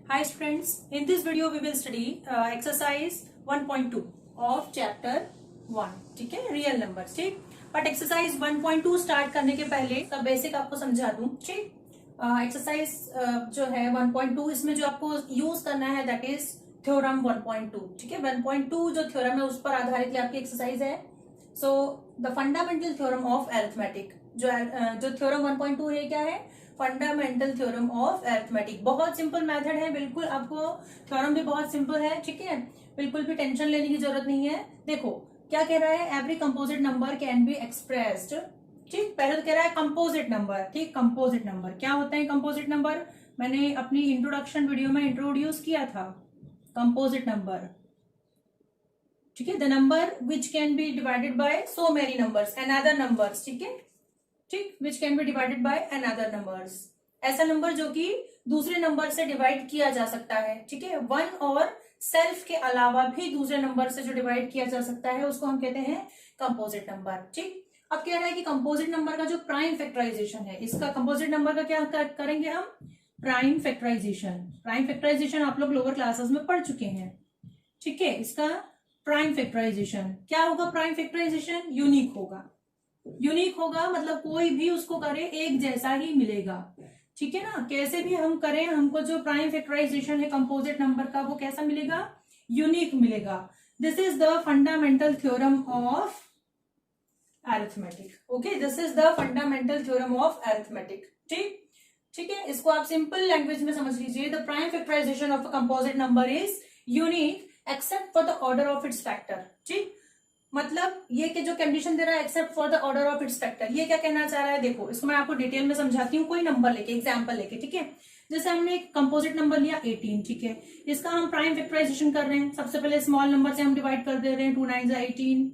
Hi students, in this video we will study exercise 1.2 of chapter 1. ठीक है, real numbers. ठीक, but exercise 1.2 start करने के पहले सब बेसिक आपको समझा दूं. ठीक, एक्सरसाइज जो है 1.2 इसमें जो आपको यूज करना है दैट इज थ्योरम 1.2. ठीक है, 1.2 जो थ्योरम है उस पर आधारित ये आपकी एक्सरसाइज है. So the fundamental theorem of arithmetic जो थ्योरम 1.2 है क्या है? Fundamental theorem of arithmetic. बहुत सिंपल मेथड है, बिल्कुल आपको थ्योरम भी बहुत सिंपल है. ठीक है, बिल्कुल भी टेंशन लेने की जरूरत नहीं है. देखो क्या कह रहा है, every composite number can be expressed. ठीक, पहले तो कह रहा है कंपोजिट नंबर. ठीक, कंपोजिट नंबर क्या होता है? कंपोजिट नंबर मैंने अपनी इंट्रोडक्शन वीडियो में इंट्रोड्यूस किया था. कंपोजिट नंबर, ठीक है, the number which can be divided by so many numbers and other numbers. ठीक है, ठीक, which can be divided by an other numbers. ऐसा नंबर जो कि दूसरे नंबर से डिवाइड किया जा सकता है. ठीक है, वन और सेल्फ के अलावा भी दूसरे नंबर से जो डिवाइड किया जा सकता है उसको हम कहते हैं कंपोजिट नंबर. ठीक, अब कह रहा है कि कंपोजिट नंबर का जो प्राइम फैक्टराइजेशन है, इसका कंपोजिट नंबर का क्या करेंगे हम? Prime factorisation. प्राइम फैक्टराइजेशन आप लोग लोअर क्लासेस में पढ़ चुके हैं. ठीक है, इसका प्राइम फैक्टराइजेशन क्या होगा? प्राइम फैक्टराइजेशन यूनिक होगा. यूनिक होगा मतलब कोई भी उसको करे एक जैसा ही मिलेगा. ठीक है ना, कैसे भी हम करें हमको जो प्राइम फैक्टराइजेशन है कंपोजिट नंबर का वो कैसा मिलेगा? यूनिक मिलेगा. This is the fundamental theorem of arithmetic. Okay, this is the fundamental theorem of arithmetic. ठीक, ठीक है, इसको आप सिंपल लैंग्वेज में समझ लीजिए. The prime factorization of a composite number is unique except for the order of its factor. ठीक, मतलब ये कि जो कंडीशन दे रहा है except for the order of its factor, ये क्या कहना चाह रहा है? देखो इसको मैं आपको डिटेल में समझाती हूँ कोई नंबर लेके, एग्जांपल लेके. ठीक है, जैसे हमने एक कंपोजिट नंबर लिया 18. ठीक है, इसका हम प्राइम फैक्टराइजेशन कर रहे हैं. सबसे पहले स्मॉल नंबर से हम डिवाइड कर दे रहे हैं. 2 9 18,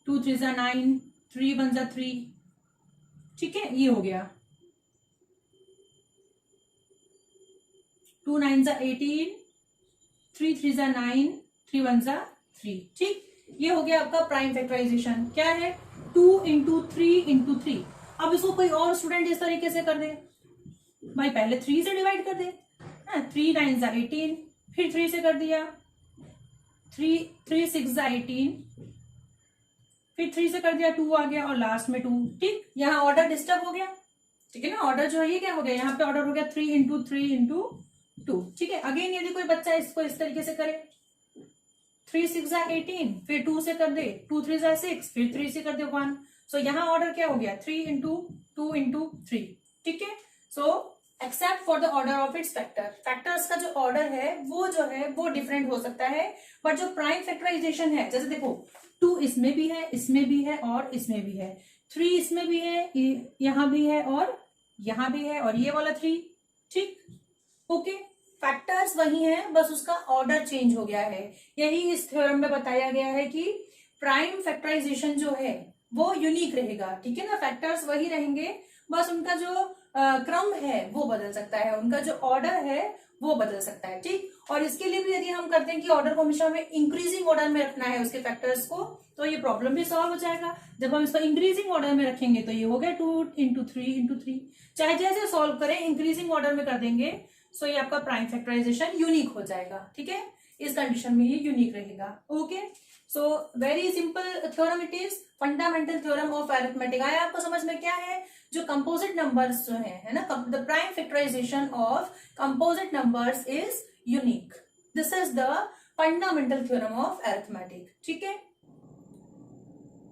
2 3 9, 3 1 3. ठीक है, ये हो गया 2 9 18, 3 3 9, 3 1 3. ठीक, ये हो गया आपका प्राइम फैक्टराइजेशन. क्या है? 2 इंटू 3 इंटू 3. अब इसको कोई और स्टूडेंट इस तरीके से कर दे भाई, पहले 3 से डिवाइड कर दे. 3 9 18, फिर 3 से कर दिया. 3 6 18, फिर 3 से कर दिया, 2 आ गया और लास्ट में 2. ठीक, यहाँ ऑर्डर डिस्टर्ब हो गया. ठीक है ना, ऑर्डर जो है ये क्या हो गया? यहाँ पे ऑर्डर हो गया 3 इंटू 3 इंटू 2. ठीक है, अगेन यदि कोई बच्चा इसको इस तरीके से करे, 3 6 18, फिर 2 से कर दे, 2 3 6, फिर 3 से कर दे 1. सो यहाँ ऑर्डर क्या हो गया? 3 इंटू 2 इंटू 3. ठीक है, so except for the order of its factor. Factors का जो ऑर्डर है वो डिफरेंट हो सकता है, बट जो प्राइम फैक्टराइजेशन है, जैसे देखो 2 इसमें भी है, इसमें भी है और इसमें भी है. 3 इसमें भी है, यहाँ भी है और यहाँ भी है और ये वाला 3. ठीक, ओके, फैक्टर्स वही हैं, बस उसका ऑर्डर चेंज हो गया है. यही इस थ्योरम में बताया गया है कि प्राइम फैक्टराइजेशन जो है वो यूनिक रहेगा. ठीक है ना, फैक्टर्स वही रहेंगे, बस उनका जो क्रम है वो बदल सकता है, उनका जो ऑर्डर है वो बदल सकता है. ठीक, और इसके लिए भी यदि हम करते हैं कि ऑर्डर को हमेशा हमें इंक्रीजिंग ऑर्डर में रखना है उसके फैक्टर्स को, तो ये प्रॉब्लम भी सॉल्व हो जाएगा. जब हम इसको इंक्रीजिंग ऑर्डर में रखेंगे तो ये हो गया 2 इंटू 3 इंटू 3. चाहे जैसे सॉल्व करें इंक्रीजिंग ऑर्डर में कर देंगे, सो ये आपका प्राइम फैक्टराइजेशन यूनिक हो जाएगा. ठीक है, इस कंडीशन में ये यूनिक रहेगा. Okay, so very simple theorem it is, fundamental theorem of arithmetic. आया आपको समझ में? क्या है? जो कंपोजिट नंबर्स जो है ना, the prime factorization of composite numbers is unique. This is the fundamental theorem of arithmetic. ठीक है,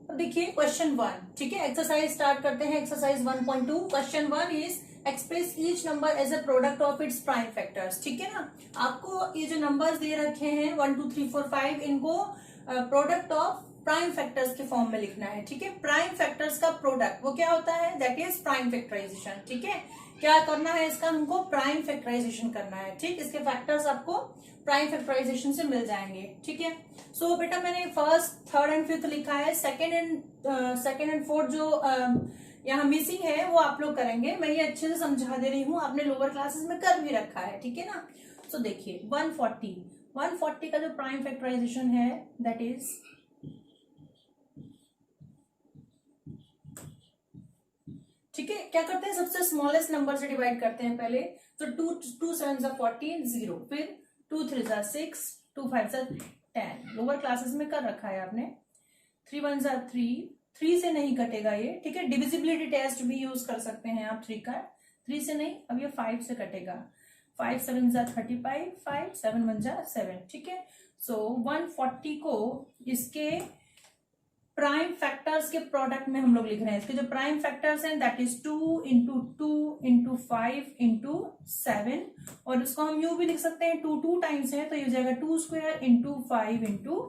अब देखिए क्वेश्चन 1. ठीक है, एक्सरसाइज स्टार्ट करते हैं. Exercise 1.2. Question 1 is express each number as a product of its prime factors. ठीक है ना, आपको ये जो नंबर्स दे रखे हैं 1 2 3 4 5, इनको प्रोडक्ट ऑफ प्राइम फैक्टर्स के फॉर्म में लिखना है. ठीक है, प्राइम फैक्टर्स का प्रोडक्ट वो क्या होता है? That is prime factorization. ठीक है, क्या करना है इसका? हमको प्राइम फैक्टराइजेशन करना है. ठीक, इसके फैक्टर्स आपको प्राइम फैक्टराइजेशन से मिल जाएंगे. ठीक है, सो बेटा मैंने फर्स्ट, थर्ड एंड फिफ्थ लिखा है. सेकेंड एंड फोर्थ जो यहाँ मिसिंग है वो आप लोग करेंगे. मैं ये अच्छे से समझा दे रही हूँ, आपने लोअर क्लासेस में कर भी रखा है. ठीक है ना, सो देखिए 140 का जो प्राइम फैक्टराइजेशन है दैट इज ठीक है, क्या करते हैं, सबसे स्मॉलेस्ट नंबर से डिवाइड करते हैं पहले। तो 2 7 14, 0, फिर 2 3 6, 2 5 10। लोअर क्लासेस में कर रखा है आपने। 3 1 3, 3 से नहीं कटेगा ये, ठीक है। डिविजिबिलिटी टेस्ट भी यूज कर सकते हैं आप 3 का, 3 से नहीं, अब ये 5 से कटेगा। 5 7 35, 5 7 1 7, ठीक है। सो 140 को इसके प्राइम फैक्टर्स के प्रोडक्ट में हम लोग लिख रहे हैं। इसके जो प्राइम फैक्टर्स हैं that is 2 into 2 into 5 into 7, और इसको हम यूं भी लिख सकते हैं 2 2 टाइम्स है तो ये हो जाएगा 2 स्क्वायर इंटू 5 इंटू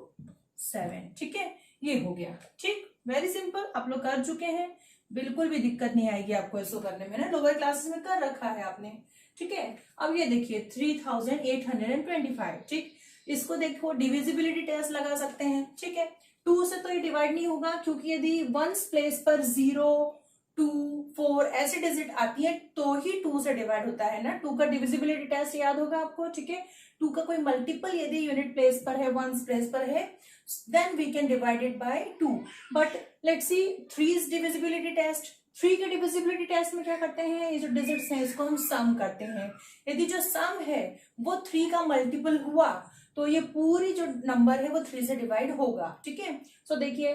7, ठीक है। ये हो गया, ठीक, वेरी सिंपल, आप लोग कर चुके हैं, बिल्कुल भी दिक्कत नहीं आएगी आपको इसको करने में ना, लोअर क्लासेस में कर रखा है आपने, ठीक है। अब ये देखिए 3825, ठीक, इसको देखो डिविजिबिलिटी टेस्ट लगा सकते हैं, ठीक है। 2 से तो ये डिवाइड नहीं होगा, क्योंकि यदि वंस प्लेस पर 0 2 4 ऐसे डिजिट आती है तो ही 2 से डिवाइड होता है ना। 2 का डिविजिबिलिटी टेस्ट याद होगा आपको, ठीक है। 2 का कोई मल्टीपल यदि यूनिट प्लेस पर है, वंस प्लेस पर है, then we can divide it by 2. But let's see 3's divisibility test. 3 के डिविजिबिलिटी टेस्ट में क्या करते हैं, ये जो डिजिट्स हैं इसको हम सम करते हैं। यदि जो सम है वो 3 का मल्टीपल हुआ तो ये पूरी जो नंबर है वो 3 से डिवाइड होगा, ठीक है। सो देखिए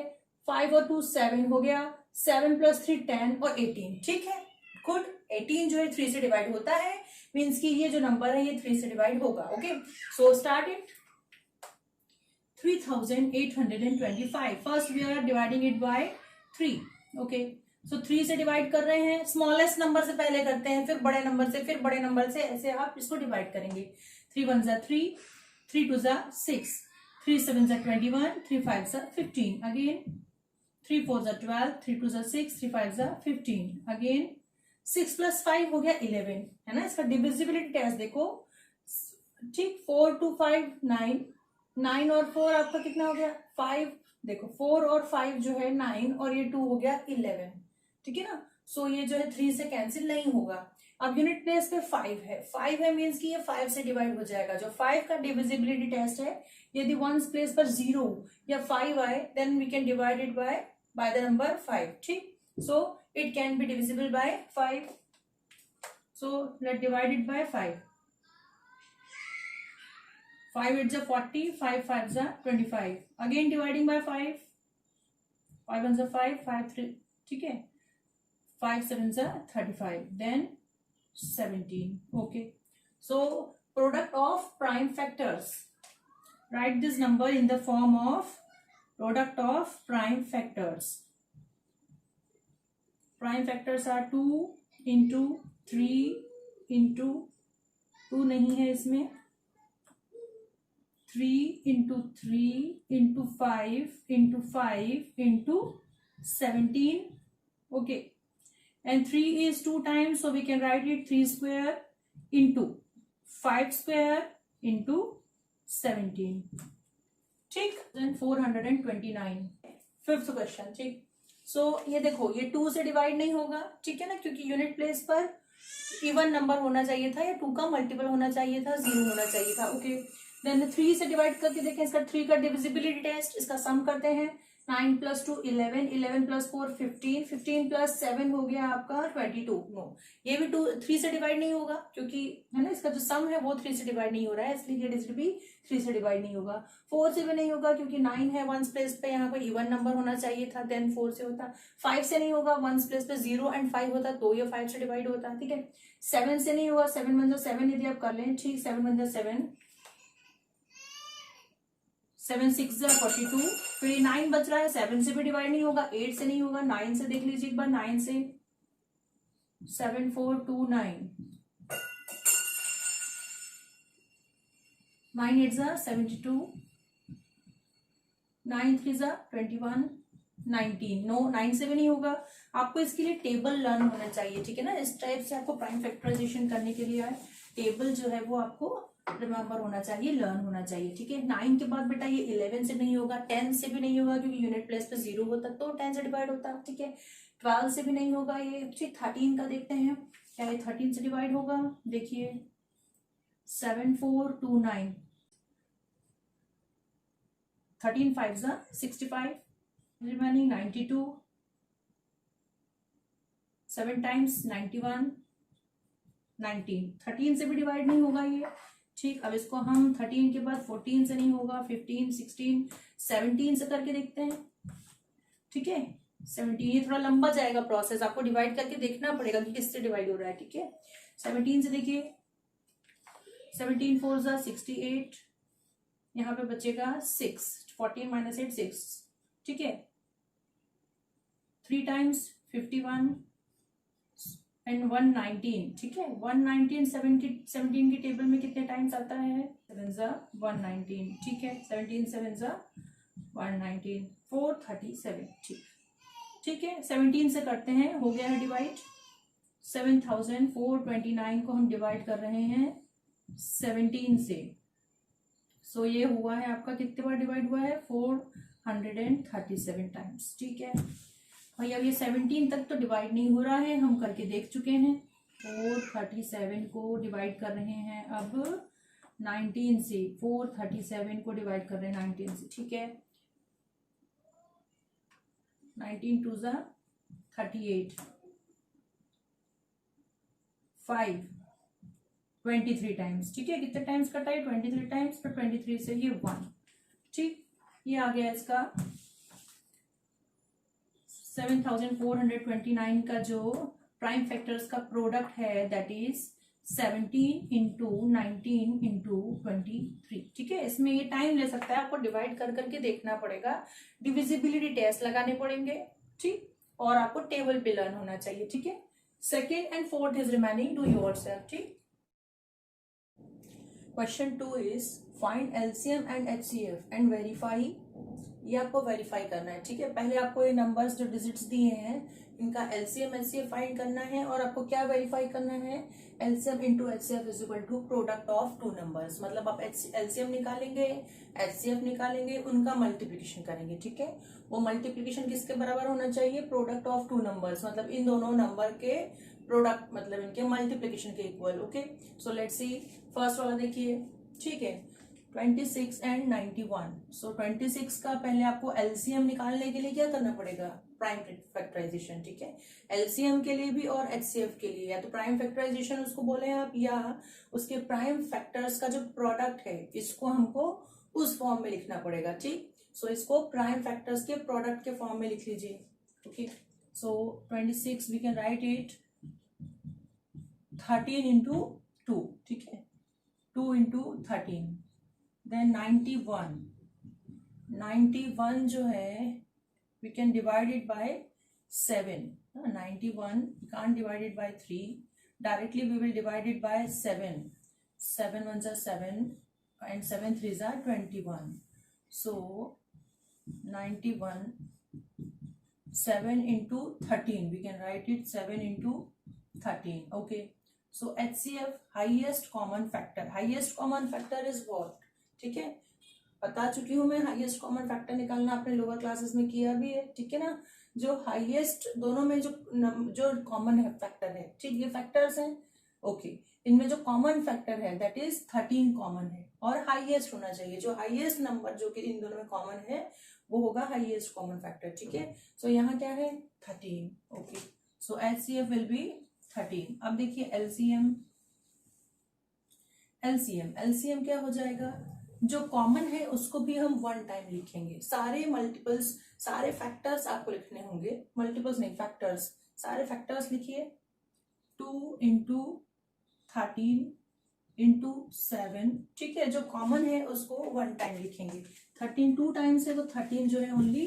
5 और 2 7 हो गया, 7 + 3 10 और 18, ठीक है, गुड। 18 जो है 3 से डिवाइड होता है, मीन्स कि ये जो नंबर है ये 3 से डिवाइड होगा, okay. So start it. 3825, first we are dividing it by 3, okay. So 3 से डिवाइड कर रहे हैं, स्मॉलेस्ट नंबर से पहले करते हैं, फिर बड़े नंबर से, फिर बड़े नंबर से, ऐसे आप इसको डिवाइड करेंगे। 3 1 3, 3 2 6, 3 7 21, 3 5 15, अगेन 3 4 12, 3 2 6, 3 5 15, अगेन 6 + 5 हो गया 11, है ना। इसका डिविजिबिलिटी टेस्ट देखो, ठीक, 4 2 5 9, 9 और 4 आपका कितना हो गया 5, देखो 4 और 5 जो है 9 और ये 2 हो गया 11, ठीक है ना। सो ये जो है 3 से कैंसिल नहीं होगा। अब यूनिट प्लेस पे 5 है मीन्स कि ये 5 से डिवाइड हो जाएगा। जो 5 का डिविजिबिलिटी टेस्ट है, यदि वंस प्लेस पर 0 या 5 आए then we can divide it by the number 5, ठीक। So it can be divisible by 5, so let divide it by 5। 5 8 40, 5 5 25, again dividing by 5, 5 1 5, 5 3, ठीक है, 5 7 35, then 17, okay. So product of prime factors, write this number in the form of product of prime factors. Prime factors are 2 into 3 into 2 नहीं है इसमें, 3 into 3 into 5 into 5 into 17, okay. And 3 is 2 times, so we can write it 3 square into 5 square into 17, ठीक। then 429, fifth question, ठीक। सो ये देखो ये 2 से divide नहीं होगा, ठीक है ना, क्योंकि यूनिट प्लेस पर इवन नंबर होना चाहिए था या 2 का मल्टीपल होना चाहिए था, 0 होना चाहिए था, ओके। देन 3 से डिवाइड करके देखें, इसका 3 का डिविजिबिलिटी टेस्ट, इसका सम करते हैं। 9 + 2 11, 11 + 4 15, 15 + 7 हो गया आपका 22, नो, ये भी 3 से डिवाइड नहीं होगा, क्योंकि है ना इसका जो सम है वो 3 से डिवाइड नहीं हो रहा है, इसलिए ये डिजिट भी 3 से डिवाइड नहीं होगा। 4 से भी नहीं होगा, क्योंकि 9 है, वंस प्लेस पे यहाँ पर इवन नंबर होना चाहिए था, देन 4 से होता। 5 से नहीं होगा, वंस प्लेस पे 0 एंड 5 होता तो ये 5 से डिवाइड होता, ठीक है। 7 से नहीं होगा, 7 1 7 यदि आप कर लें, ठीक, 7 1 7, 7 6 42, फिर 9 बच रहा है, 7 से भी डिवाइड नहीं होगा, 8 से नहीं होगा, 9 से देख लीजिए एक बार, 9 से 7 4 2 9, 9 8 72, 9 3 21, 19, नो, 9 से भी नहीं होगा। आपको इसके लिए टेबल लर्न होना चाहिए, ठीक है ना। इस टाइप से आपको प्राइम फैक्टराइजेशन करने के लिए टेबल जो है वो आपको रिमेंबर होना चाहिए, लर्न होना चाहिए, ठीक है। 9 के बाद बेटा ये 11 से नहीं होगा, 10 से भी नहीं होगा, क्योंकि यूनिट प्लेस पे 0 होता तो 10 से डिवाइड होता, ठीक है। 12 से भी नहीं होगा ये, ठीक। 13 का देखते हैं, क्या ये 13 से डिवाइड होगा, देखिए 7 4 2 9, 13 5 65, रिमेनिंग 92, 7 टाइम्स 91, 19, 13 से भी डिवाइड नहीं होगा ये, ठीक। अब इसको हम 13 के बाद 14 से नहीं होगा, 15, 16, 17 से करके देखते हैं, ठीक है। 17, ये थोड़ा लंबा जाएगा प्रोसेस, आपको डिवाइड करके देखना पड़ेगा कि किससे डिवाइड हो रहा है, ठीक है। 17 से देखिए, 17 4 जा 68, यहाँ पे बचेगा 6, 14 माइनस 8 6, ठीक है। 3 टाइम्स 51 एंड 119, ठीक है। 119 17 की टेबल में कितने टाइम्स आता है, 7 जा 119, ठीक है। 17 7 जा 119, 437, ठीक, ठीक है। 17 से करते हैं, हो गया है डिवाइड। 7429 को हम डिवाइड कर रहे हैं 17 से, सो ये हुआ है आपका कितने बार डिवाइड हुआ है, 437 टाइम्स, ठीक है। भाई अब ये 17 तक तो डिवाइड नहीं हो रहा है, हम करके देख चुके हैं। 437 को डिवाइड कर रहे हैं अब 19 से, 437 को डिवाइड कर रहे हैं 19 से, ठीक है। 19 2 जा 38, 5 23 टाइम्स, ठीक है। कितने टाइम्स कटा है, 23 टाइम्स, तो 23 से ये 1, ठीक। ये आ गया इसका 7429 का जो प्राइम फैक्टर्स का प्रोडक्ट है, दैट इज 17 इंटू 19 इंटू 23, ठीक है। इसमें ये टाइम ले सकता है, आपको डिवाइड कर करके देखना पड़ेगा, डिविजिबिलिटी टेस्ट लगाने पड़ेंगे, ठीक। और आपको टेबल पे लर्न होना चाहिए, ठीक है। Second and fourth is remaining, do yourself, ठीक। Question 2 is find LCM and HCF and verify, ये आपको वेरीफाई करना है, ठीक है। पहले आपको ये नंबर्स जो डिजिट्स दिए हैं इनका एलसीएम एचसीएफ फाइंड करना है, और आपको क्या वेरीफाई करना है, LCM into HCF is equal to product of two numbers, मतलब आप एलसीएम निकालेंगे, एचसीएफ निकालेंगे, उनका मल्टीप्लीकेशन करेंगे, ठीक है। वो मल्टीप्लीकेशन किसके बराबर होना चाहिए, प्रोडक्ट ऑफ टू नंबर्स, मतलब इन दोनों नंबर के प्रोडक्ट, मतलब इनके मल्टीप्लीकेशन के equal, okay. So let's see, first वाला देखिए, ठीक है, 26 एंड 91। सो 26 का पहले आपको एलसीएम निकालने के लिए क्या करना पड़ेगा, प्राइम फैक्टराइजेशन, ठीक है। एलसीएम के लिए भी और एचसीएफ के लिए, या तो प्राइम फैक्टराइजेशन उसको बोले आप, या उसके प्राइम फैक्टर्स का जो प्रोडक्ट है इसको हमको उस फॉर्म में लिखना पड़ेगा, ठीक। सो इसको प्राइम फैक्टर्स के प्रोडक्ट के फॉर्म में लिख लीजिए, okay. So 26 we can write it 13 into 2, ठीक है, 2 इंटू 13, देन 91 जो है we can divide it by 7, 91 we can't divide it by 3, directly we will divide it by 7, 7 1s are 7 and 7 3s are 21, so 91, 7 into 13, we can write it 7 into 13, okay. So HCF, highest common factor is what, ठीक है। बता चुकी हूं मैं, highest common factor निकालना आपने lower classes में किया भी है, ठीक है ना। जो हाईएस्ट दोनों में जो कॉमन है फैक्टर है, ठीक, ये फैक्टर्स हैं, ओके। इनमें जो कॉमन फैक्टर है दैट इज 13 कॉमन है, और हाईएस्ट होना चाहिए, जो हाईएस्ट नंबर जो कि इन दोनों में कॉमन है वो होगा हाईएस्ट कॉमन फैक्टर, ठीक है। सो यहाँ क्या है 13, okay. So HCF will be 13। अब देखिए एलसीएम क्या हो जाएगा, जो कॉमन है उसको भी हम 1 टाइम लिखेंगे, सारे मल्टीपल्स, सारे फैक्टर्स आपको लिखने होंगे, मल्टीपल्स नहीं फैक्टर्स, सारे फैक्टर्स लिखिए। 2 इंटू 13 इंटू 7, ठीक है। जो कॉमन है उसको 1 टाइम लिखेंगे, 13 2 टाइम्स है तो 13 जो है ओनली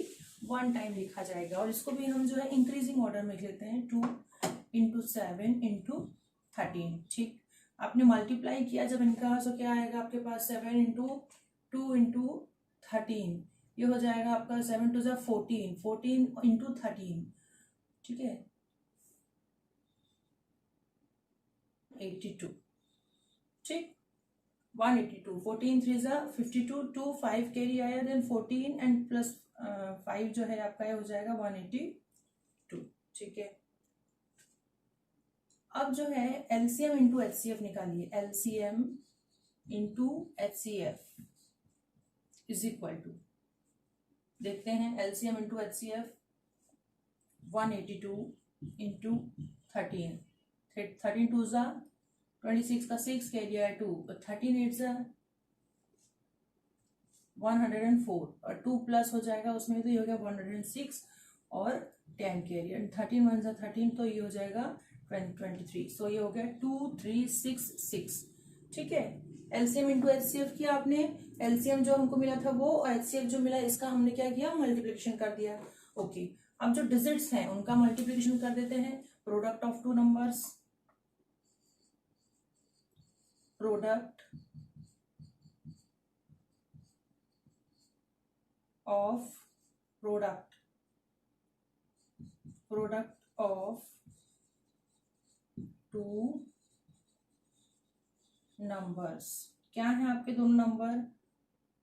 1 टाइम लिखा जाएगा, और इसको भी हम जो है इंक्रीजिंग ऑर्डर में लिख लेते हैं, 2 इंटू 7 इंटू 13, ठीक। आपने मल्टीप्लाई किया जब इनका, सो क्या आएगा आपके पास, 7 इंटू 2 इंटू 13, ये हो जाएगा आपका 7 2 14, 14 इंटू 13, ठीक है, 82, ठीक, 182, 14 3 52, 2 5 कैरी आया, देन 14 एंड प्लस 5 जो है आपका ये हो जाएगा 182, ठीक है। अब जो है एलसीएम इंटू एचसीएफ निकालिए, LCM into HCF is equal to, देखते हैं LCM into HCF 182 into 13, 13 two ज़ा 26 का 6 कैरियर है 2, 13 8 ज़ा 104 और 2 प्लस हो जाएगा उसमें, तो ये हो गया 106 और 10 कैरियर, 13 1 ज़ा 13, तो ये हो जाएगा 23। सो ये हो गया 2366। ठीक है, एलसीएम इंटू एचसीएफ किया आपने, एलसीएम जो हमको मिला था वो, और एचसीएफ जो मिला इसका हमने क्या किया, मल्टीप्लिकेशन कर दिया। ओके, अब जो डिजिट्स हैं उनका मल्टीप्लिकेशन कर देते हैं। Product of two numbers, product of two numbers, क्या है आपके दोनों नंबर,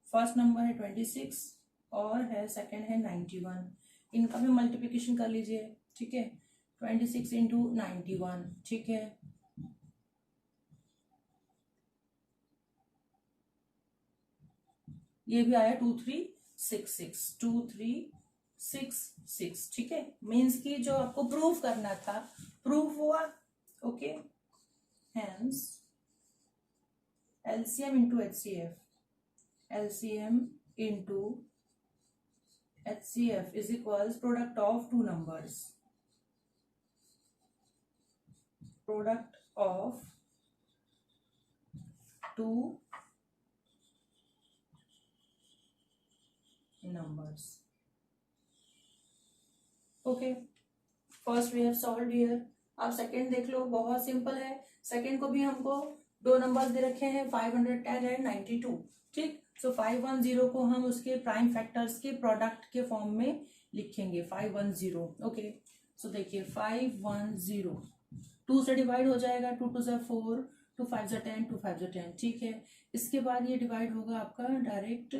फर्स्ट नंबर है 26 और है सेकंड है 91, इनका भी मल्टीप्लिकेशन कर लीजिए। ठीक है, 26 इंटू 91, ठीक है, ये भी आया 2366। ठीक है, मीन्स की जो आपको प्रूफ करना था प्रूफ हुआ। Okay, hence LCM into HCF, LCM into HCF is equals product of two numbers, product of two numbers. Okay, first we have solved here. अब सेकेंड देख लो, बहुत सिंपल है। सेकेंड को भी हमको दो नंबर्स दे रखे हैं 510 एंड 92। ठीक, सो 510 को हम उसके प्राइम फैक्टर्स के प्रोडक्ट के फॉर्म में लिखेंगे 510। ओके, सो देखिए 510 2 से डिवाइड हो जाएगा, 2 2 ज़ा 4, 2 5 ज़ा 10, 2 5 ज़ा 10। ठीक है, इसके बाद ये डिवाइड होगा आपका डायरेक्ट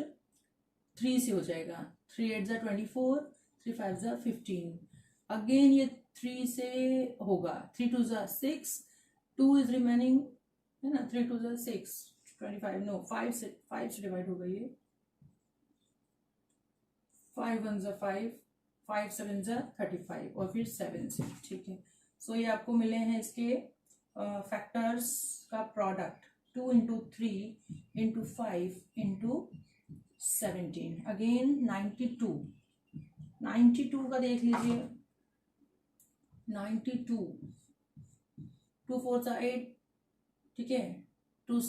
3 से हो जाएगा, 3 8 ज़ा 24, 3 5 ज़ा 15। अगेन ये 3 से होगा, 3 2 ज़ा 6, 2 इज रिमेनिंग है ना, 3 2 ज़ा 6, 25, नो 5 से डिवाइड होगा ये, 5 1 ज़ा 5, 5 7 ज़ा 35 और फिर 7 से। ठीक है, सो ये आपको मिले हैं इसके फैक्टर्स का product 2 into 3 into 5 into 17। Again 92 का देख लीजिए, 92, 2 4 ज़ा 8, ठीक है, 2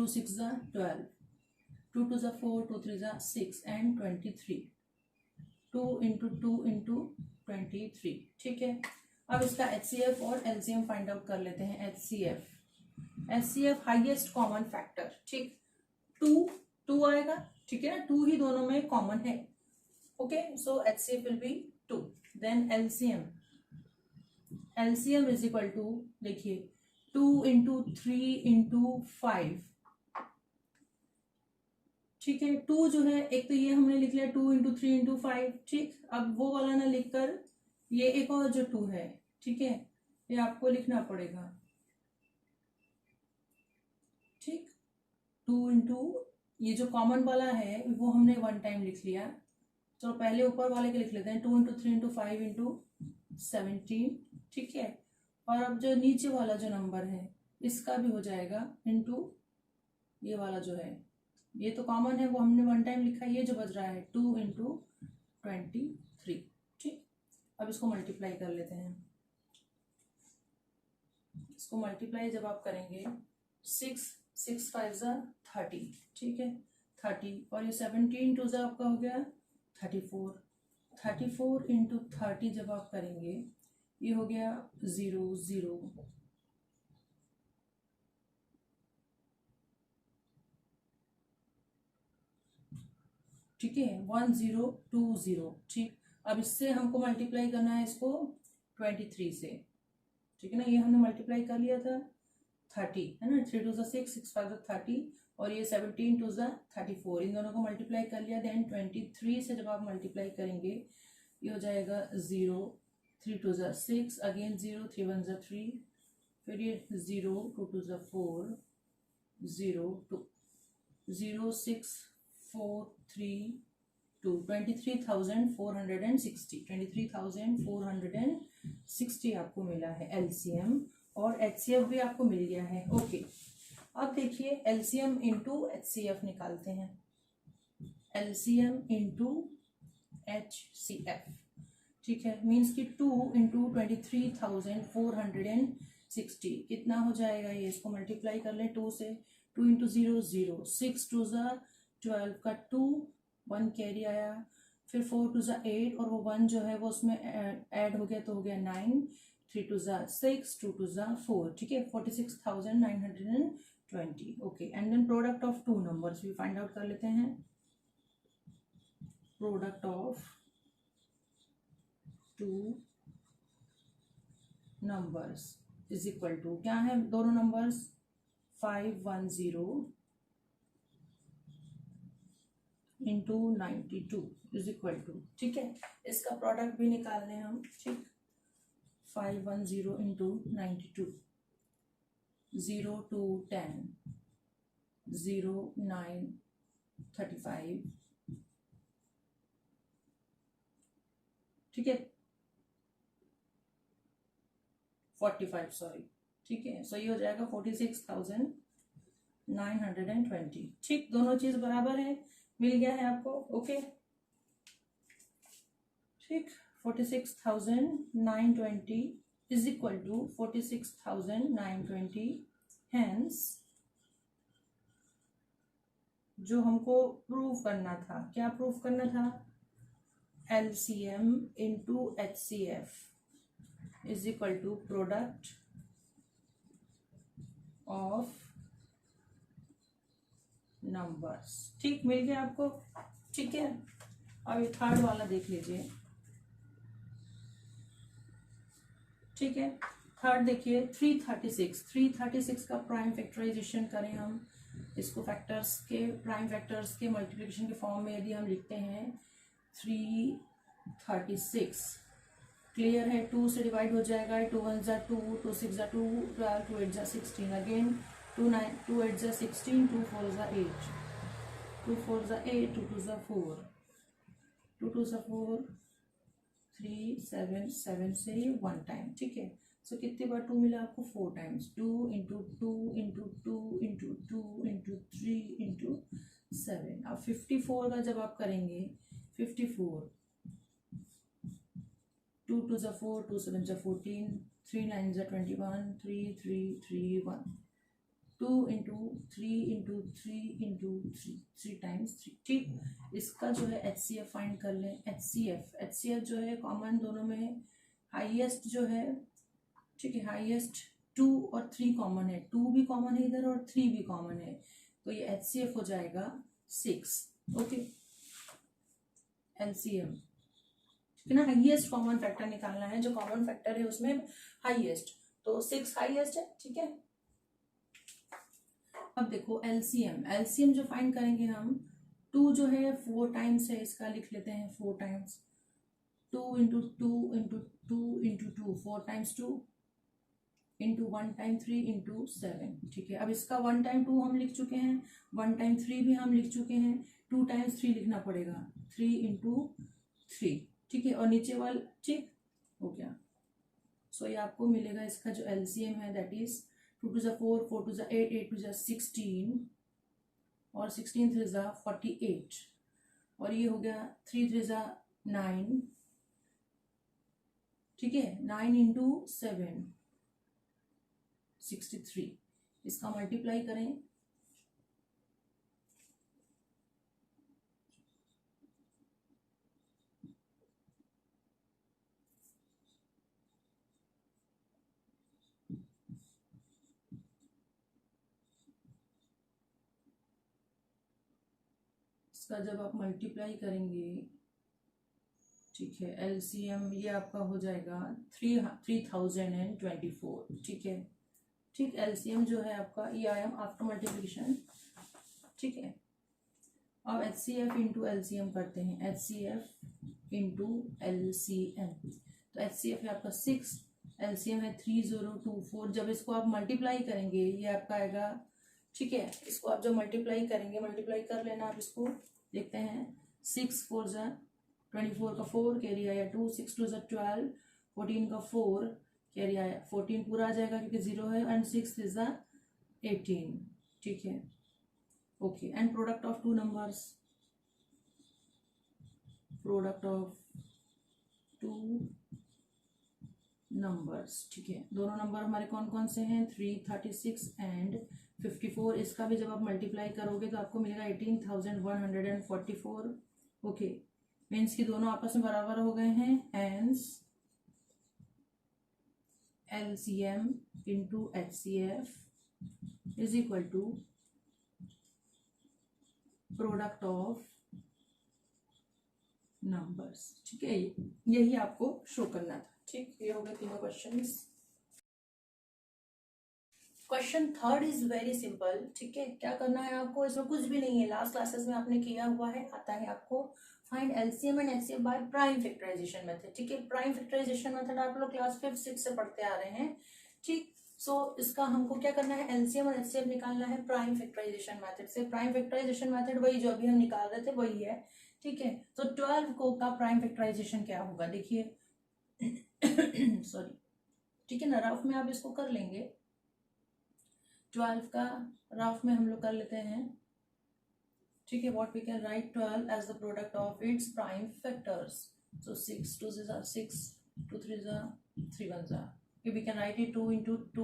6 ज़ा 12, 2 2 ज़ा 4, 2 3 ज़ा 6 एंड 23, 2 इंटू 2 इंटू 23। ठीक है, अब इसका HCF और LCM फाइंड आउट कर लेते हैं। HCF हाईएस्ट कॉमन फैक्टर, ठीक, 2 आएगा, ठीक है ना, 2 ही दोनों में कॉमन है। Okay, so HCF will be 2, then LCM is equal to, देखिए 2 इंटू 3 इंटू 5। ठीक है, 2 जो है, एक तो ये हमने लिख लिया 2 इंटू 3 इंटू 5। ठीक, अब वो वाला ना लिखकर ये एक और जो 2 है, ठीक है, ये आपको लिखना पड़ेगा। ठीक, 2 इंटू ये जो कॉमन वाला है वो हमने 1 टाइम लिख लिया। तो पहले ऊपर वाले के लिख लेते हैं, 2 इंटू 3 इंटू 5 इंटू 17। ठीक है, और अब जो नीचे वाला जो नंबर है इसका भी हो जाएगा इंटू ये वाला जो है, ये तो कॉमन है वो हमने 1 टाइम लिखा है, ये जो बच रहा है 2 इंटू 23। ठीक, अब इसको मल्टीप्लाई कर लेते हैं। इसको मल्टीप्लाई जब आप करेंगे 6 6 5 ज़ा 30, ठीक है, 30, और ये 17 2 ज़ा आपका हो गया 34, 34 इंटू 30 जब आप करेंगे ये हो गया 0 0। ठीक है, 1 0 2 0। ठीक, अब इससे हमको मल्टीप्लाई करना है इसको 23 से। ठीक है ना, ये हमने मल्टीप्लाई कर लिया था 30, है ना, 3 2 ज़ा 6, 6 5 ज़ा 30, और ये 17 2 ज़ा 34, इन दोनों को मल्टीप्लाई कर लिया। देन 23 से जब आप मल्टीप्लाई करेंगे ये हो जाएगा 0, 3 2 ज़ा 6, अगेन 0, 3 1 ज़ा 3, फिर ये 0, 2 2 ज़ा 4, 0 2, 0 6 4 3 2 23,460 आपको मिला है LCM, और HCF भी आपको मिल गया है। ओके, अब देखिए LCM इंटू HCF निकालते हैं। LCM इंटू HCF, ठीक है, मीन्स कि 2 इंटू 23,460 कितना हो जाएगा ये, इसको मल्टीप्लाई कर लें 2 से। 2 इंटू 0 0, 6 2 12 का 2, 1 कैरी आया, फिर 4 2 8, और वो 1 जो है वो उसमें ऐड हो गया तो हो गया 9, 3 2 6, 2 2 4, ठीक है, 46,920। Okay, and then product of two numbers भी फाइंड आउट कर लेते हैं। Product of two numbers is equal to, क्या है दोनों नंबर्स, 510 इंटू 92 इज इक्वल टू, ठीक है, इसका प्रोडक्ट भी निकालने हैं हम, ठीक। 510 इंटू 92, 0 2 10, 0 9 35, ठीक है, 45, सॉरी, ठीक है। सो ये हो जाएगा 46,920, ठीक, दोनों चीज बराबर है, मिल गया है आपको। ओके, ठीक, 46,920 इज इक्वल टू 46,920, हेंस जो हमको प्रूव करना था, क्या प्रूव करना था, LCM into HCF is equal to product of numbers, ठीक, मिल गया आपको, ठीक है। अब ये थर्ड वाला देख लीजिए, ठीक है। थर्ड देखिए, 336 का प्राइम फैक्टराइजेशन करें हम, इसको फैक्टर्स के, प्राइम फैक्टर्स के मल्टीप्लिकेशन के फॉर्म में यदि हम लिखते हैं 336, क्लियर है, 2 से डिवाइड हो जाएगा, 2 1 2, 2 6 2, 12 2 8 16, अगेन 2 8 16, 2 4 8, 2 4 8, 2 2 4, 2 2 4, 3 7 7 से 1 टाइम, ठीक है। सो कितने बार 2 मिला आपको, 4 times, 2 into 2 into 2 into 2 into 3 into 7। अब 54 का जब आप करेंगे, 54, 2 2 4, 2 7 14, 3 9 21, 3 3 3 1, 2 इंटू 3 इंटू 3 इंटू 3 टाइम्स 3, ठीक। इसका जो है HCF फाइंड कर लें। HCF जो है कॉमन दोनों में, हाईएस्ट जो है, ठीक है, हाईएस्ट 2 और 3 कॉमन है, 2 भी कॉमन है इधर और 3 भी कॉमन है, तो ये HCF हो जाएगा 6। ओके, LCM, ठीक है ना, हाईएस्ट कॉमन फैक्टर निकालना है, जो कॉमन फैक्टर है उसमें हाईएस्ट, तो 6 हाईएस्ट है, ठीक है। अब देखो LCM जो फाइंड करेंगे हम, 2 जो है 4 टाइम्स है, इसका लिख लेते हैं 4 times, 2 into 2 into 2 into 2, 4 times 2 into 1 time 3 into 7, ठीक है। अब इसका 1 टाइम 2 हम लिख चुके हैं, 1 टाइम 3 भी हम लिख चुके हैं, 2 टाइम्स 3 लिखना पड़ेगा, 3 इंटू 3, ठीक है, और नीचे वाला, ठीक हो गया। सो ये आपको मिलेगा, इसका जो LCM है दैट इज 2 2 4, 4 2 8, 8 2 16, और 16 3 48, और ये हो गया 3 3 9, ठीक है, 9 इंटू 7 63, इसका मल्टीप्लाई करें, इसका जब आप मल्टीप्लाई करेंगे, ठीक है, LCM ये आपका हो जाएगा 3024, ठीक है, ठीक। LCM जो है आपका, ये आया आफ्टर मल्टीप्लिकेशन, ठीक है। अब HCF इंटू LCM करते हैं, HCF इंटू LCM, तो HCF है आपका 6, LCM है 3024, जब इसको आप मल्टीप्लाई करेंगे ये आपका आएगा, ठीक है, इसको आप जब मल्टीप्लाई करेंगे, मल्टीप्लाई कर लेना आप, इसको देखते हैं, 6 4 जा 24 का 4 कैरी आया 2, 6 2 जा 12, 14 का 4 कैरी आया 14 पूरा आ जाएगा क्योंकि 0 है, एंड 6 इज द 18, ठीक है। Okay, and product of two numbers, product of two numbers, ठीक है। दोनों नंबर हमारे कौन कौन से हैं, 3 36 एंड 54। इसका भी जब आप मल्टीप्लाई करोगे तो आपको मिलेगा 18,144। ओके, मीन्स कि दोनों आपस में बराबर हो गए हैं, hence LCM into HCF is equal to product of numbers, ठीक है। यही आपको शो करना था, ठीक। ये हो गए तीनों questions. Question third is very simple, ठीक है। क्या करना है आपको, इसमें कुछ भी नहीं है, लास्ट क्लासेस में आपने किया हुआ है, आता है आपको find LCM and HCF by prime factorization method, ठीक है। प्राइम फैक्टराइजेशन मेथड आप लोग क्लास 5 6 से पढ़ते आ रहे हैं, ठीक। सो इसका हमको क्या करना है, एलसीएम और एचसीएफ निकालना है प्राइम फैक्टराइजेशन मेथड से। प्राइम फैक्टराइजेशन मेथड वही जो अभी हम निकाल रहे थे वही है, ठीक है। तो 12 को का प्राइम फैक्टराइजेशन क्या होगा, देखिए सॉरी, ठीक है ना, रफ में आप इसको कर लेंगे। 12 का रफ में हम लोग कर लेते हैं, ठीक है। What we can write 12 as the product of its prime factors, so 6 2 से 6, 2 3 जा 3 1 जा, we can write it 2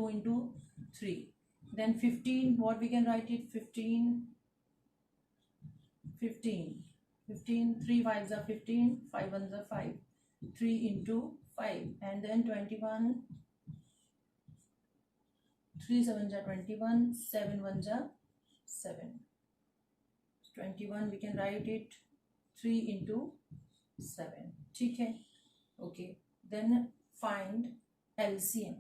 into 3. Then 15, what we can write it, 15 3 5 are 15, 5 1 are 5, 3 into 5, and then 21, 3 7 are 21, 7 1 are 7, 21 we can write it 3 into 7, ठीक है। Okay, then find LCM.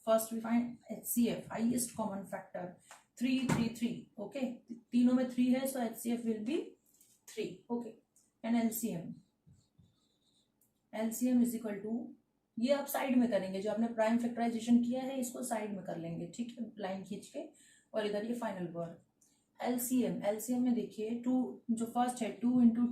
First we find HCF, highest common factor, 3 3 3, okay, तीनों में 3 है, so HCF will be 3, okay, and LCM is equal to, ये आप side में करेंगे, जो आपने प्राइम फैक्टराइजेशन किया है इसको साइड में कर लेंगे, ठीक है, लाइन खींच के, और इधर ये फाइनल वर्ड। LCM में देखिए 2, जो फर्स्ट है 2 into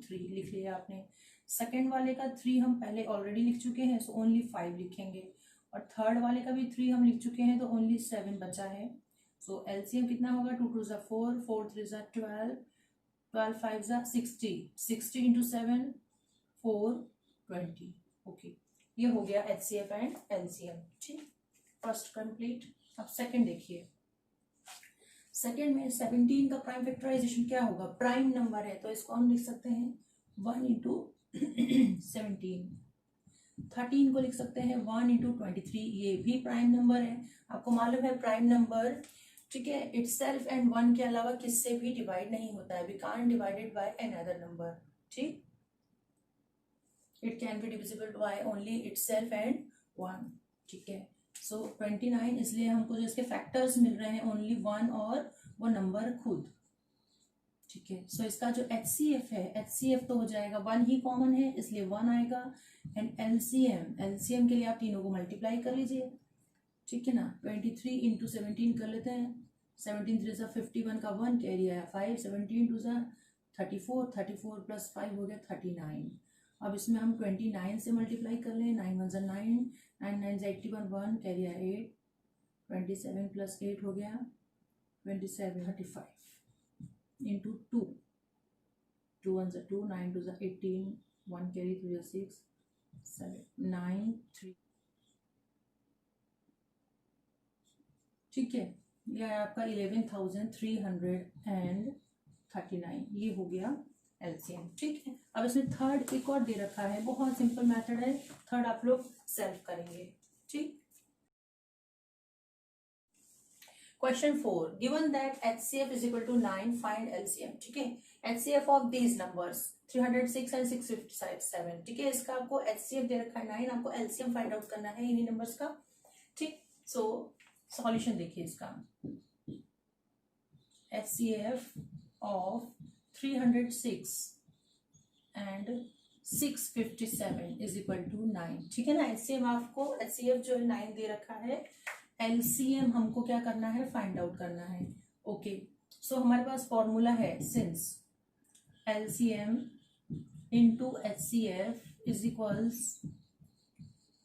3 लिख लिया आपने, सेकेंड वाले का 3 हम पहले ऑलरेडी लिख चुके हैं, सो ओनली 5 लिखेंगे, और थर्ड वाले का भी 3 हम लिख चुके हैं, तो ओनली 7 बचा है। सो LCM कितना होगा, 2 2 जा 4, 4 3 जा 12, 12 5 जा 60, 60 into 7 4 20, ओके। ये हो गया HCF एंड LCM, ठीक, फर्स्ट कंप्लीट। अब सेकेंड देखिए, सेकेंड में 17 का प्राइम फैक्टराइजेशन क्या होगा, प्राइम नंबर है तो इसको हम लिख सकते हैं 1 into 17। 13 को लिख सकते हैं 1 into 23, ये भी प्राइम नंबर है। आपको मालूम है प्राइम नंबर, ठीक है, इटसेल्फ एंड 1 के अलावा किससे भी डिवाइड नहीं होता है, we can't divided by another number, ठीक, it can be divisible by only itself and 1, ठीक है। सो 29, इसलिए हमको जो इसके फैक्टर्स मिल रहे हैं ओनली 1 और वो नंबर खुद, ठीक है। सो इसका जो HCF है, HCF तो हो जाएगा 1 ही कॉमन है इसलिए 1 आएगा, एंड LCM के लिए आप तीनों को मल्टीप्लाई कर लीजिए, ठीक है ना। 23 into 17 कर लेते हैं, 17 3 जा 51 का 1 कैरी आया 5, 17 2 जा 34, 34 प्लस 5 हो गया 39। अब इसमें हम 29 से मल्टीप्लाई कर लें, 9 1 जा 9, 9 9 जा 81, 1 कैरी आया 8, 27 प्लस 8 हो गया 27, 35 into 2, 2 1 जा 2, 9 2 जा 18, 1 कैरी 3 जा 6, 7 9 3, ठीक है। यह है आपका 11,339, ये हो गया LCM, ठीक है। अब इसमें थर्ड एक और दे रखा है, बहुत सिंपल मेथड है, थर्ड आप लोग सेल्फ करेंगे, ठीक। Question 4, given that HCF is equal to 9, find LCM, ठीक है। HCF of these numbers 306 and 657, ठीक है। इसका आपको HCF दे रखा है 9, आपको LCM फाइंड आउट करना है इन्हीं नंबर्स का, ठीक। सो सॉल्यूशन देखिए इसका, HCF of 306 and 657 is equal to 9, ठीक है ना। HCF आपको, HCF जो है 9 दे रखा है, LCM हमको क्या करना है, फाइंड आउट करना है, ओके। सो हमारे पास फॉर्मूला है, since LCM into HCF is equals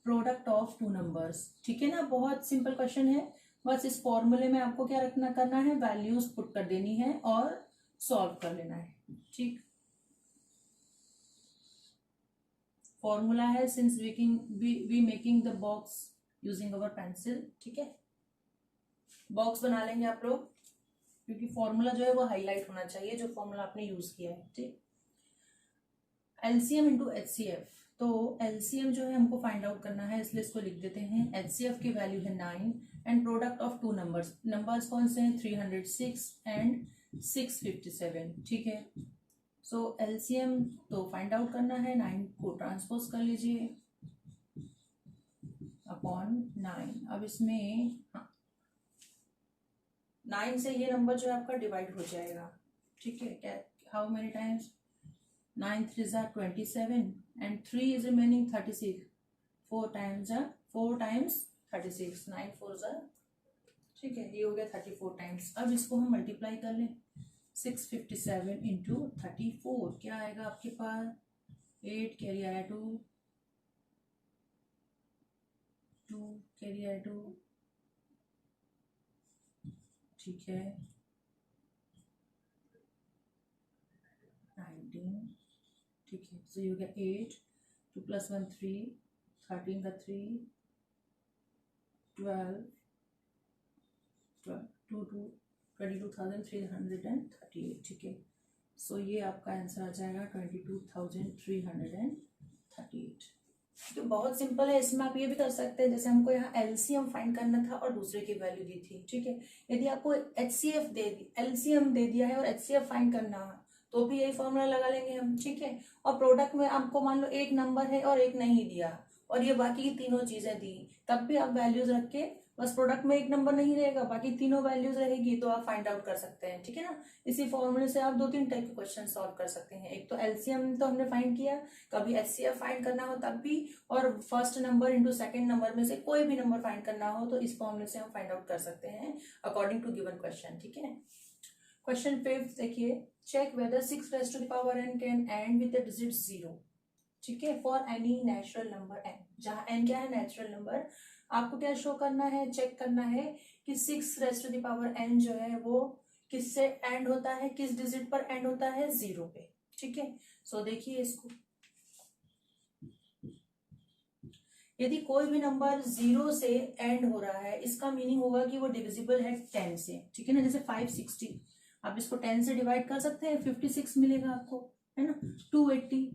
product of two numbers. ठीक है ना, बहुत सिंपल क्वेश्चन है। बस इस फॉर्मूले में आपको क्या करना है, वैल्यूज पुट कर देनी है और सॉल्व कर लेना है। ठीक, फॉर्मूला है since we making the box using our pencil. ठीक है, बॉक्स बना लेंगे आप लोग, क्योंकि फॉर्मूला जो है वो हाईलाइट होना चाहिए, जो फॉर्मूला आपने यूज किया है। ठीक, एलसीएम इंटू एचसीएफ, तो एलसीएम जो है हमको फाइंड आउट करना है, इसलिए इसको लिख देते हैं। एचसीएफ की वैल्यू है 9 and product of two numbers, numbers कौन से हैं, 306 एंड 657। ठीक है, सो एलसीएम तो फाइंड आउट करना है, 9 को ट्रांसपोज कर लीजिए अपॉन 9। अब इसमें 9 से ये नंबर जो है आपका डिवाइड हो जाएगा। ठीक है, क्या, how many times, 9 3 are 27 and 3 is remaining 36, 4 times 36, 9 4 are, ठीक है, ये हो गया 34 टाइम्स। अब इसको हम मल्टीप्लाई कर लें, 657 इंटू 34 क्या आएगा आपके पास, 8 कैरी आया 2 कैरी आया 2, ठीक है, 19, ठीक है, तो ये हो गया 8, 2 + 1 3, 13 का 3, 12 22,338। ठीक है, सो ये आपका आंसर आ जाएगा 22,338। तो बहुत सिंपल है, इसमें आप ये भी कर सकते हैं, जैसे हमको यहाँ एलसीएम फाइंड करना था और दूसरे की वैल्यू दी थी। ठीक है, यदि आपको एचसीएफ दे दी, एलसीएम दे दिया है और एचसीएफ फाइंड करना है, तो भी यही फॉर्मूला लगा लेंगे हम। ठीक है, और प्रोडक्ट में आपको मान लो एक नंबर है और एक नहीं दिया, और ये बाकी की तीनों चीजें दी, तब भी आप वैल्यूज रख के, बस प्रोडक्ट में एक नंबर नहीं रहेगा, बाकी तीनों वैल्यूज रहेगी, तो आप फाइंड आउट कर सकते हैं। ठीक है ना, इसी फॉर्मूले से आप 2-3 टाइप के क्वेश्चन सॉल्व कर सकते हैं। एक तो एलसीएम तो हमने फाइंड किया, कभी एचसीएफ फाइंड करना हो तब भी, और first number into second number में से कोई भी नंबर फाइंड करना हो तो इस फॉर्मूले से हम फाइंड आउट कर सकते हैं अकॉर्डिंग टू गिवन क्वेश्चन। ठीक है, क्वेश्चन 5 देखिए, check whether 6 raised to the power n can end with the digit 0। ठीक है, for any natural number n, जहां n क्या है, नेचुरल नंबर, आपको क्या शो करना है, चेक करना है कि 6 raised to the power n जो है वो किससे एंड होता है, किस डिजिट पर एंड होता है, 0 पे। ठीक है, सो देखिए इसको, यदि कोई भी नंबर 0 से एंड हो रहा है, इसका मीनिंग होगा कि वो डिविजिबल है 10 से। ठीक है ना, जैसे 560, आप इसको 10 से डिवाइड कर सकते हैं, 56 मिलेगा आपको, है ना, 280।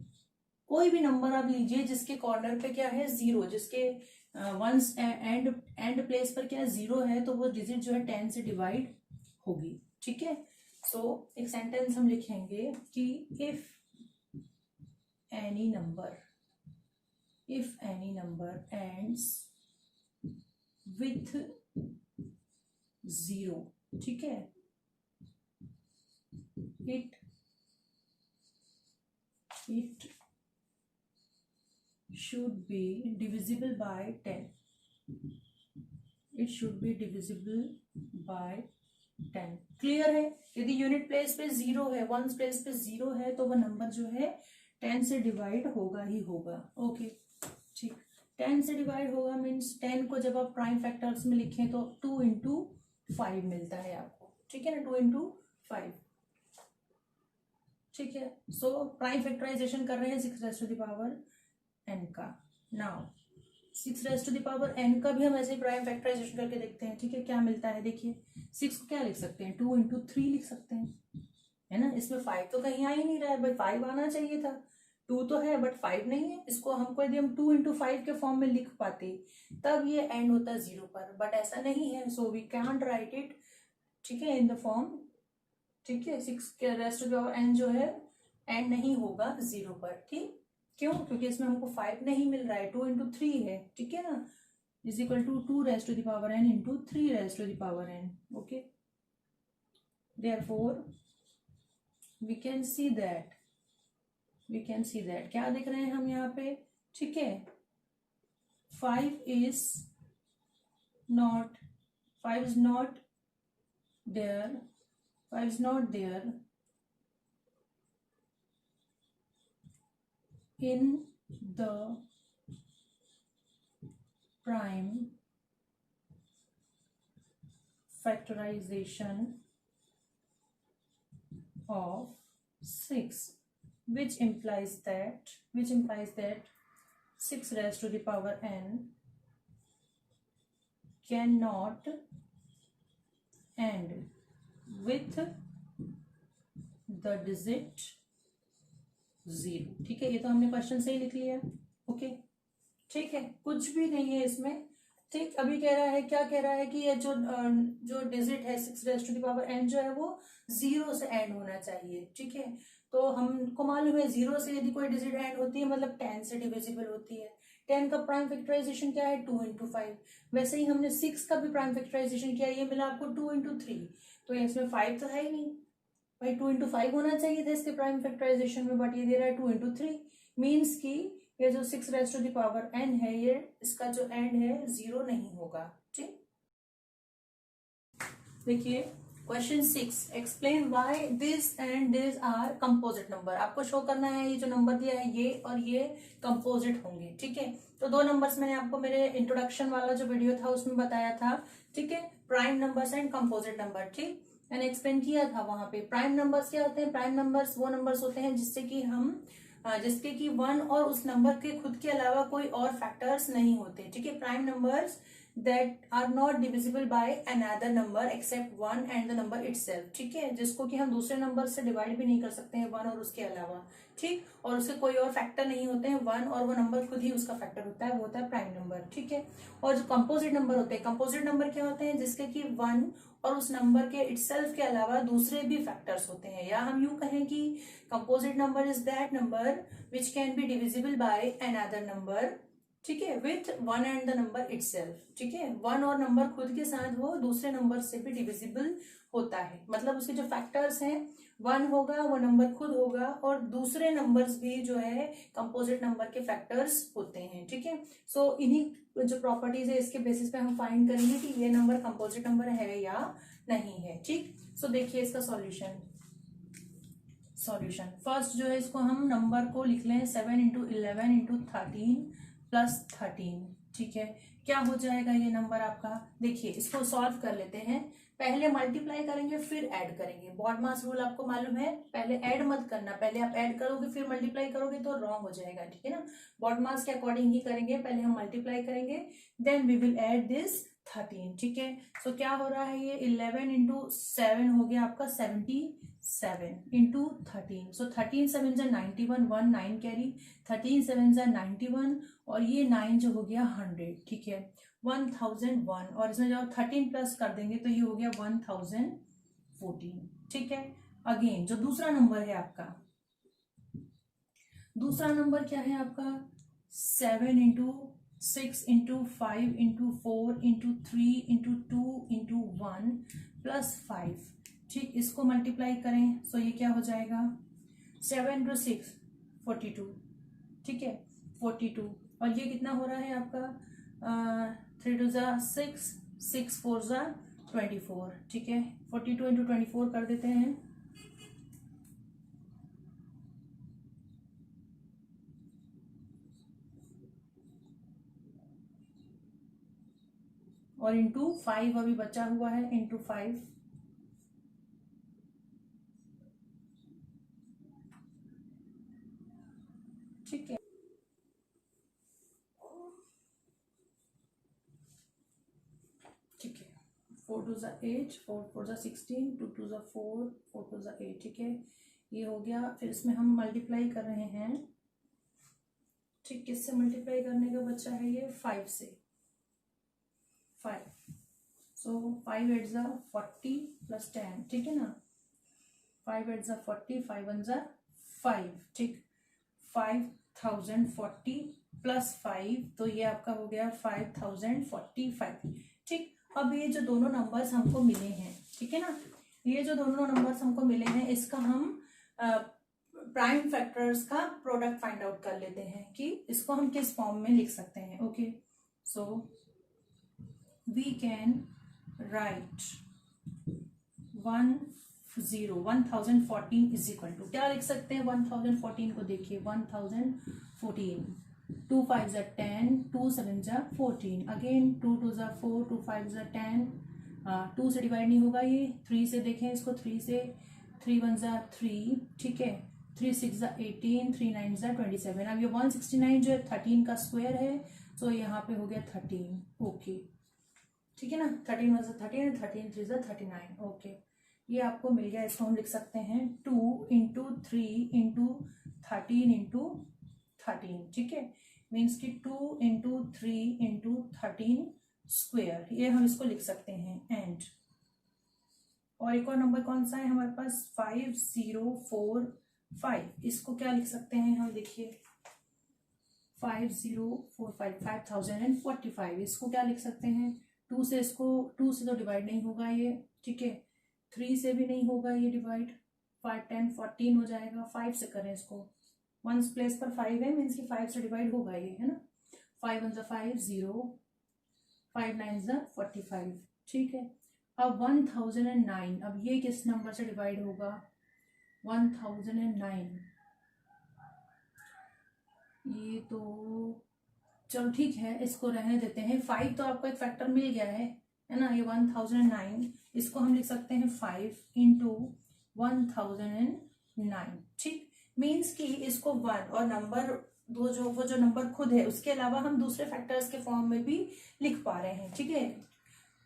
कोई भी नंबर आप लीजिए जिसके कॉर्नर पे क्या है, 0, जिसके वंस एंड प्लेस पर क्या है, 0 है, तो वो डिजिट जो है 10 से डिवाइड होगी। ठीक है, सो एक सेंटेंस हम लिखेंगे कि if any number ends with 0, ठीक है, it should be divisible by 10, it should be divisible by 10। Clear है, यदि यूनिट प्लेस पे 0 है, वंस प्लेस पे 0 है, तो वह नंबर जो है 10 से डिवाइड होगा ही होगा। ओके, ठीक, 10 से डिवाइड होगा मीन्स 10 को जब आप प्राइम फैक्टर्स में लिखें तो 2 into 5 मिलता है आपको। ठीक है ना, 2 into 5। ठीक है, सो प्राइम फैक्टराइजेशन कर रहे हैं 6 raised to the power n का। Now 6 raised to the power n का भी हम ऐसे ही प्राइम फैक्टराइजेशन करके देखते हैं। ठीक है, क्या मिलता है, देखिए 6 को क्या लिख सकते हैं, 2 into 3 लिख सकते हैं, है ना, इसमें 5 तो कहीं आ ही नहीं रहा है भाई, 5 आना चाहिए था, 2 तो है बट 5 नहीं है। इसको हमको यदि हम 2 into 5 के फॉर्म में लिख पाते तब ये एंड होता 0 पर, बट ऐसा नहीं है, so we can't write it. ठीक है, इन द फॉर्म, ठीक है, 6 के raised to the power n जो है एंड नहीं होगा 0 पर। ठीक, क्यों, क्योंकि इसमें हमको 5 नहीं मिल रहा है, 2 into 3 है। ठीक है ना, is equal to 2 raised to the power n into 3 raised to the power n। Okay, therefore we can see that क्या देख रहे हैं हम यहाँ पे, ठीक है, 5 is not there in the prime factorization of 6, which implies that 6 raised to the power n cannot end with the digit 0। ठीक है, ये तो हमने क्वेश्चन से ही लिख लिया। ओके, ठीक है, कुछ भी नहीं है इसमें। ठीक, अभी कह रहा है, क्या कह रहा है कि ये जो डिजिट है 6 raise to the power n जो है वो 0 से एंड होना चाहिए। ठीक है, तो हमको मालूम है 0 से यदि कोई डिजिट एंड होती है मतलब 10 से डिविजिबल होती है। 10 का प्राइम फैक्टराइजेशन क्या है, 2 इंटू 5। वैसे ही हमने 6 का भी प्राइम फैक्टराइजेशन किया, ये मिला आपको 2 इंटू 3। तो इसमें 5 तो है ही नहीं भाई, 2 इंटू 5 होना चाहिए था इसके प्राइम फैक्टराइजेशन में, बट ये दे रहा है 2 इंटू 3। मीन्स की ये जो 6 raise to the power n है, ये इसका जो एंड है 0 नहीं होगा। ठीक, देखिए question 6, explain why this and this are composite number. आपको शो करना है ये जो नंबर दिया है ये और ये कंपोजिट होंगे। ठीक है, तो 2 नंबर्स मैंने आपको मेरे इंट्रोडक्शन वाला जो वीडियो था उसमें बताया था। ठीक है, prime numbers and composite number. ठीक, मैंने एक्सप्लेन किया था वहां पे। प्राइम नंबर्स क्या होते हैं, प्राइम नंबर्स वो नंबर्स होते हैं जिसके कि 1 और उस नंबर के खुद के अलावा कोई और फैक्टर्स नहीं होते। ठीक है, prime numbers that are not divisible by another number except 1 and the number itself। ठीक है, जिसको कि हम दूसरे नंबर से डिवाइड भी नहीं कर सकते हैं 1 और उसके अलावा। ठीक, और उसके कोई और फैक्टर नहीं होते हैं 1 और वो नंबर खुद ही उसका फैक्टर होता है, वो होता है प्राइम नंबर। ठीक है, और जो कंपोजिट नंबर होते हैं, कंपोजिट नंबर क्या होते हैं, जिसके कि 1 और उस नंबर के इटसेल्फ के अलावा दूसरे भी फैक्टर्स होते हैं। या हम यूं कहें कि composite number is that number which can be divisible bye another number. ठीक है, with 1 and the number itself. ठीक है, 1 और नंबर खुद के साथ वो दूसरे नंबर से भी डिविजिबल होता है। मतलब उसके जो फैक्टर्स हैं, 1 होगा, वो नंबर खुद होगा, और दूसरे नंबर्स भी जो है कंपोजिट नंबर के फैक्टर्स होते हैं। ठीक है, सो इन्हीं जो प्रॉपर्टीज है इसके बेसिस पे हम फाइंड करेंगे कि ये नंबर कंपोजिट नंबर है या नहीं है। ठीक, सो देखिए इसका सॉल्यूशन फर्स्ट जो है, इसको हम नंबर को लिख लें 7 इंटू 11 इंटू 13 प्लस 13। ठीक है, क्या हो जाएगा ये नंबर आपका, देखिए इसको सॉल्व कर लेते हैं। पहले मल्टीप्लाई करेंगे फिर ऐड करेंगे। बॉड मास रूल आपको मालूम है, पहले ऐड मत करना, पहले आप ऐड करोगे फिर मल्टीप्लाई करोगे तो रॉन्ग हो जाएगा। ठीक है ना, बॉड मास के अकॉर्डिंग ही करेंगे, पहले हम मल्टीप्लाई करेंगे then we will add this 13। ठीक है, सो क्या हो रहा है, ये 11 इंटू 7 हो गया आपका 77 इंटू 13। सो 13 7 जा 91, 1 9 कैरी, 13 7 जा 91 और ये 9 जो हो गया 100। ठीक है, 1001 और इसमें जब 13 प्लस कर देंगे तो ये हो गया 1014। ठीक है, अगेन जो दूसरा नंबर है आपका, दूसरा नंबर क्या है आपका 7 into 6 into 5 into 4 into 3 into 2 into 1 plus 5। ठीक, इसको मल्टीप्लाई करें सो ये क्या हो जाएगा 7 इंटू 6 42। ठीक है, 42 और ये कितना हो रहा है आपका 3 2 जा 6, 6 4 जा 24। ठीक है, 42 इंटू 24 कर देते हैं, और इंटू 5 अभी बचा हुआ है, इंटू 5। ठीक है, ठीक है, 4 2 जा 8, 4 4 जा 16, 2 2 जा 4, 4 2 जा 8। ठीक है, ये हो गया। फिर इसमें हम मल्टीप्लाई कर रहे हैं। ठीक, किससे मल्टीप्लाई करने का बच्चा है ये 5 से, 5। सो 5 8 जा 40 प्लस 10। ठीक है ना, 5 8 जा 40, 5 1 जा 5। ठीक, 5040 प्लस 5 तो ये आपका हो गया 5045। ठीक, अब ये जो दोनों नंबर्स हमको मिले हैं, ठीक है ना, ये जो दोनों नंबर्स हमको मिले हैं इसका हम प्राइम फैक्टर्स का प्रोडक्ट फाइंड आउट कर लेते हैं कि इसको हम किस फॉर्म में लिख सकते हैं। Okay, so we can write 1014 is equal to, क्या लिख सकते हैं 1014 को, देखिए 1014 14, 2 5 जा 10, 2 7 जा 14, अगेन 2 2 जा 4, 2 5 जा 10, 2 से डिवाइड नहीं होगा ये, 3 से देखें इसको, 3 से, 3 1 जा 3, ठीक है, 3 6 जा 18, 3 9 जा 27। अब ये 169 जो है 13 का स्क्वायर है, तो यहाँ पे हो गया 13, ओके, ठीक है ना, 13 1 जा 13, 13 3 जा 39, ओके, ये आपको मिल गया। इसको हम लिख सकते हैं 2 इंटू 3 इंटू 13 इंटू 13, ठीक है, मीन्स कि 2 इंटू 3 इंटू 13 स्क्वेयर, ये हम इसको लिख सकते हैं। एंड और एक और नंबर कौन सा है हमारे पास, 5045, इसको क्या लिख सकते हैं हम, देखिए 5045, 5045, इसको क्या लिख सकते हैं, 2 से, इसको 2 से तो डिवाइड नहीं होगा ये, ठीक है, 3 से भी नहीं होगा ये डिवाइड, 5 10 14 हो जाएगा, 5 से करें इसको, 1 प्लेस पर 5 है, मीन्स कि 5 से डिवाइड होगा ये, है ना, 5 1 5 0, 5 9 45, ठीक है। अब 1009, अब ये किस नंबर से डिवाइड होगा, 1009, ये तो चलो ठीक है, इसको रहने देते हैं। 5 तो आपको एक फैक्टर मिल गया है ना, ये 1009, इसको हम लिख सकते हैं 5 इंटू 1009, ठीक, मीन्स कि इसको 1 और नंबर वो जो नंबर खुद है उसके अलावा हम दूसरे फैक्टर्स के फॉर्म में भी लिख पा रहे हैं, ठीक है,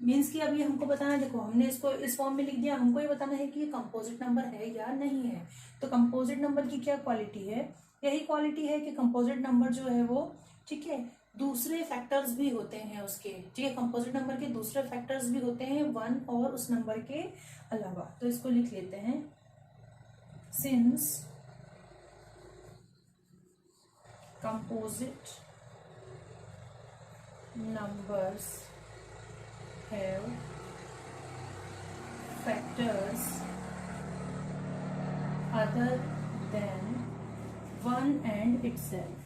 मीन्स कि अभी हमको बताना है, देखो हमने इसको इस फॉर्म में लिख दिया, हमको ये बताना है कि ये कंपोजिट नंबर है या नहीं है। तो कंपोजिट नंबर की क्या क्वालिटी है, यही क्वालिटी है कि कंपोजिट नंबर जो है वो, ठीक है, दूसरे फैक्टर्स भी होते हैं उसके, ठीक है, कंपोजिट नंबर के दूसरे फैक्टर्स भी होते हैं 1 और उस नंबर के अलावा। तो इसको लिख लेते हैं, since composite numbers have factors other than 1 and itself,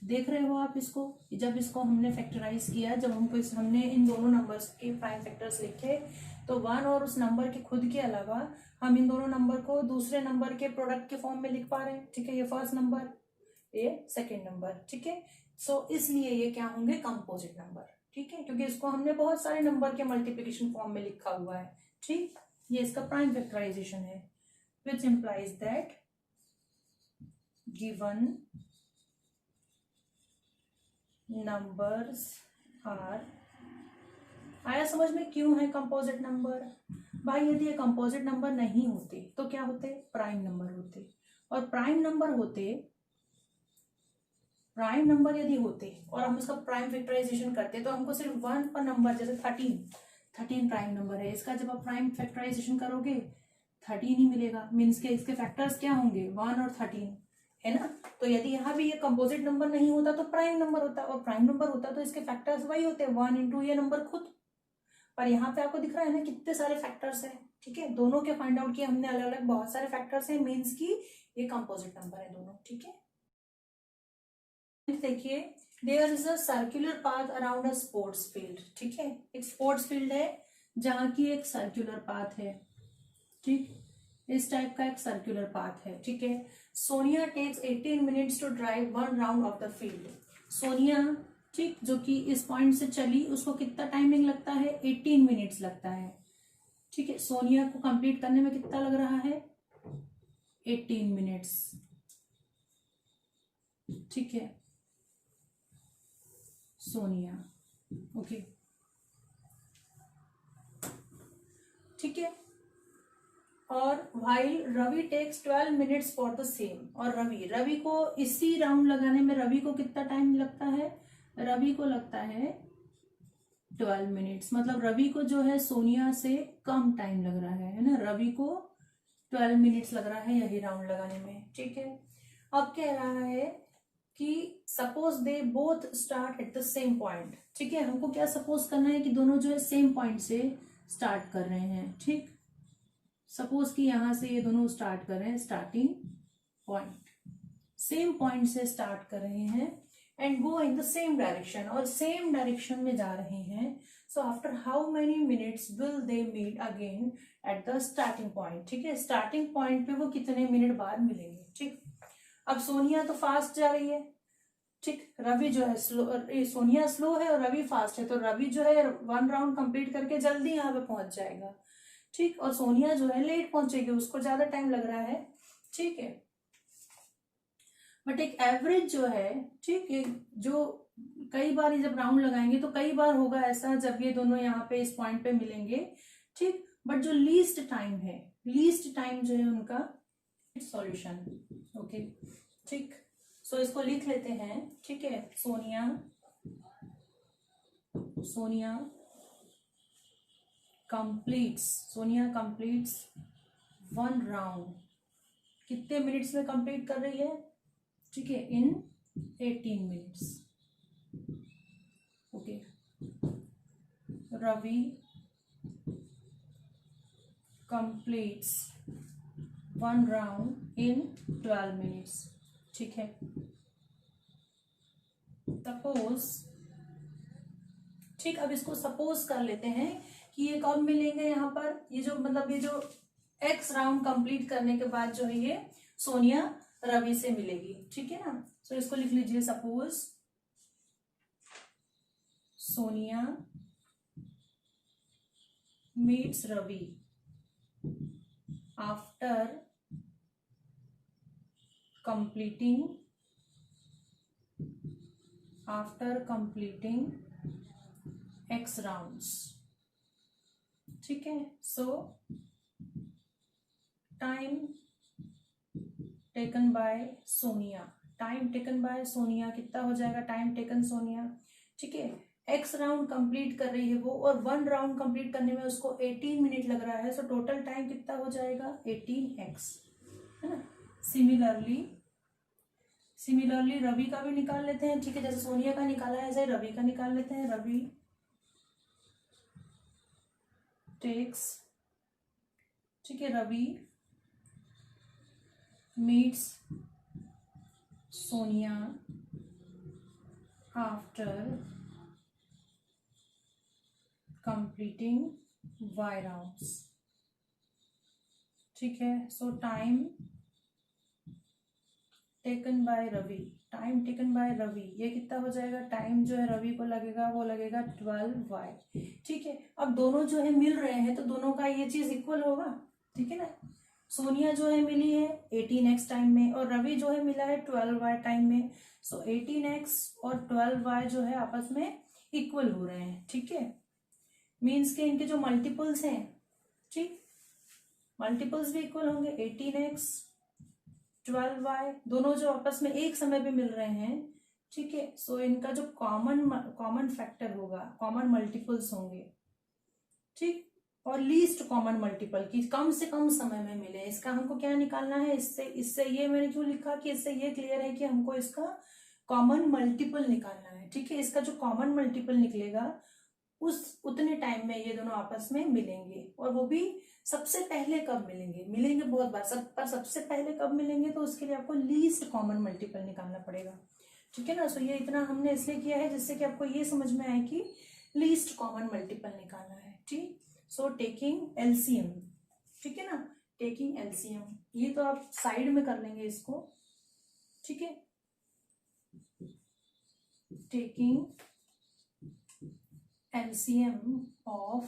देख रहे हो आप इसको, जब इसको हमने फैक्टराइज किया, जब हमने इन दोनों नंबर्स के प्राइम फैक्टर्स लिखे, तो 1 और उस नंबर के खुद के अलावा हम इन दोनों नंबर को दूसरे नंबर के प्रोडक्ट के फॉर्म में लिख पा रहे हैं, ठीक है, ये फर्स्ट नंबर, ये सेकेंड नंबर, ठीक है, सो इसलिए ये क्या होंगे, कंपोजिट नंबर, ठीक है, क्योंकि इसको हमने बहुत सारे नंबर के मल्टीप्लिकेशन फॉर्म में लिखा हुआ है, ठीक, ये इसका प्राइम फैक्टराइजेशन है, which implies that given numbers are, आया समझ में क्यों है कंपोजिट नंबर। भाई यदि ये कंपोजिट नंबर नहीं होते तो क्या होते, प्राइम नंबर होते, और प्राइम नंबर यदि होते और हम इसका प्राइम फैक्टराइजेशन करते तो हमको सिर्फ 1 पर नंबर, जैसे 13 प्राइम नंबर है, इसका जब आप प्राइम फैक्टराइजेशन करोगे 13 ही मिलेगा, मीन्स के इसके फैक्टर्स क्या होंगे, 1 और 13, है ना। तो यदि यहाँ भी ये कंपोजिट नंबर नहीं होता तो प्राइम नंबर होता, और प्राइम नंबर होता तो इसके फैक्टर्स वही होते, 1 इंटू ये नंबर खुद, पर यहाँ पे आपको दिख रहा है ना कितने सारे फैक्टर्स हैं, ठीक है, दोनों के फाइंड आउट किए हमने, अलग अलग बहुत सारे फैक्टर्स हैं, मीन्स की ये कंपोजिट नंबर है दोनों, ठीक है। देखिए, there is a circular path around a sports field, ठीक है, एक स्पोर्ट्स फील्ड है जहाँ की एक सर्कुलर पाथ है, ठीक, इस टाइप का एक सर्कुलर पाथ है, ठीक है। Sonia takes 18 minutes to drive 1 round of the field, Sonia, ठीक, जो कि इस पॉइंट से चली, उसको कितना टाइमिंग लगता है, 18 मिनट्स लगता है, ठीक है, सोनिया को कंप्लीट करने में कितना लग रहा है, 18 मिनट्स, ठीक है, सोनिया, ओके, ठीक है। और while Ravi takes 12 minutes for the same, और रवि को इसी राउंड लगाने में रवि को कितना टाइम लगता है, रवि को लगता है 12 मिनट्स, मतलब रवि को जो है सोनिया से कम टाइम लग रहा है ना, रवि को 12 मिनट्स लग रहा है यही राउंड लगाने में, ठीक है। अब कह रहा है कि suppose they both start at the same point, ठीक है, हमको क्या सपोज करना है कि दोनों जो है सेम पॉइंट से स्टार्ट कर रहे हैं, ठीक, सपोज कि यहां से ये दोनों स्टार्ट कर रहे हैं, स्टार्टिंग पॉइंट, सेम पॉइंट से स्टार्ट कर रहे हैं, and go in the same direction, और सेम डायरेक्शन में जा रहे हैं, so after how many minutes will they meet again at the starting point, ठीक है, स्टार्टिंग पॉइंट पे वो कितने मिनट बाद मिलेंगे, ठीक। अब सोनिया तो फास्ट जा रही है, ठीक, रवि जो है स्लो, सोनिया स्लो है और रवि फास्ट है, तो रवि जो है 1 राउंड कंप्लीट करके जल्दी यहाँ पे पहुंच जाएगा, ठीक, और सोनिया जो है लेट पहुंचेगी, उसको ज्यादा टाइम लग रहा है, ठीक है। बट एक एवरेज जो है, ठीक है, जो कई बार जब राउंड लगाएंगे तो कई बार होगा ऐसा जब ये दोनों यहाँ पे इस पॉइंट पे मिलेंगे, ठीक, बट जो लीस्ट टाइम है, लीस्ट टाइम जो है उनका सॉल्यूशन, ओके, ठीक। सो इसको लिख लेते हैं, ठीक है, सोनिया कंप्लीट्स 1 राउंड, कितने मिनट्स में कंप्लीट कर रही है, ठीक है, in 18 minutes, okay. Ravi completes 1 round in 12 minutes, ठीक है। सपोज, ठीक, अब इसको सपोज कर लेते हैं कि ये कब मिलेंगे यहाँ पर, ये जो मतलब ये जो x राउंड कंप्लीट करने के बाद जो है ये सोनिया रवि से मिलेगी, ठीक है ना। सो इसको लिख लीजिए, suppose Sonia meets Ravi after completing x rounds, ठीक है। So time taken by Sonia कितना हो जाएगा, टाइम टेकन सोनिया, ठीक है, x राउंड कंप्लीट कर रही है वो, और 1 राउंड कंप्लीट करने में उसको 18 मिनट लग रहा है, सो टोटल टाइम कितना हो जाएगा 18x, है ना। सिमिलरली रवि का भी निकाल लेते हैं, ठीक है, जैसे सोनिया का निकाला है ऐसे रवि का निकाल लेते हैं। रवि टेक्स, ठीक है, Ravi meets Sonia after completing y rounds, ठीक है। So time taken by Ravi, ये कितना हो जाएगा, टाइम जो है रवि को लगेगा वो लगेगा 12y, ठीक है। अब दोनों जो है मिल रहे हैं तो दोनों का ये चीज इक्वल होगा, ठीक है ना। सोनिया जो है मिली है 18x टाइम में और रवि जो है मिला है 12y टाइम में, सो 18x और 12y जो है आपस में इक्वल हो रहे हैं, ठीक है। मीन्स के इनके जो मल्टीपल्स हैं, ठीक, मल्टीपल्स भी इक्वल होंगे, 18x 12y दोनों जो आपस में एक समय पे मिल रहे हैं, ठीक है। सो इनका जो कॉमन फैक्टर होगा, कॉमन मल्टीपल्स होंगे, ठीक, और लीस्ट कॉमन मल्टीपल की कम से कम समय में मिले, इसका हमको क्या निकालना है, इससे ये मैंने क्यों लिखा कि इससे ये क्लियर है कि हमको इसका कॉमन मल्टीपल निकालना है, ठीक है। इसका जो कॉमन मल्टीपल निकलेगा उतने टाइम में ये दोनों आपस में मिलेंगे, और वो भी सबसे पहले कब मिलेंगे बहुत बार, पर सबसे पहले कब मिलेंगे, तो उसके लिए आपको लीस्ट कॉमन मल्टीपल निकालना पड़ेगा, ठीक है ना। सो ये इतना हमने इसलिए किया है जिससे कि आपको ये समझ में आए कि लीस्ट कॉमन मल्टीपल निकालना है, ठीक। सो टेकिंग एलसीएम, ठीक है ना, टेकिंग एलसीएम, ये तो आप साइड में कर लेंगे इसको, ठीक है। Taking LCM of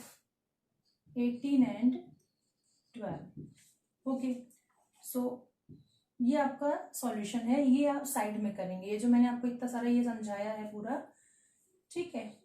18 and 12, okay. So ये आपका सॉल्यूशन है, ये आप साइड में करेंगे, ये जो मैंने आपको इतना सारा ये समझाया है पूरा, ठीक है,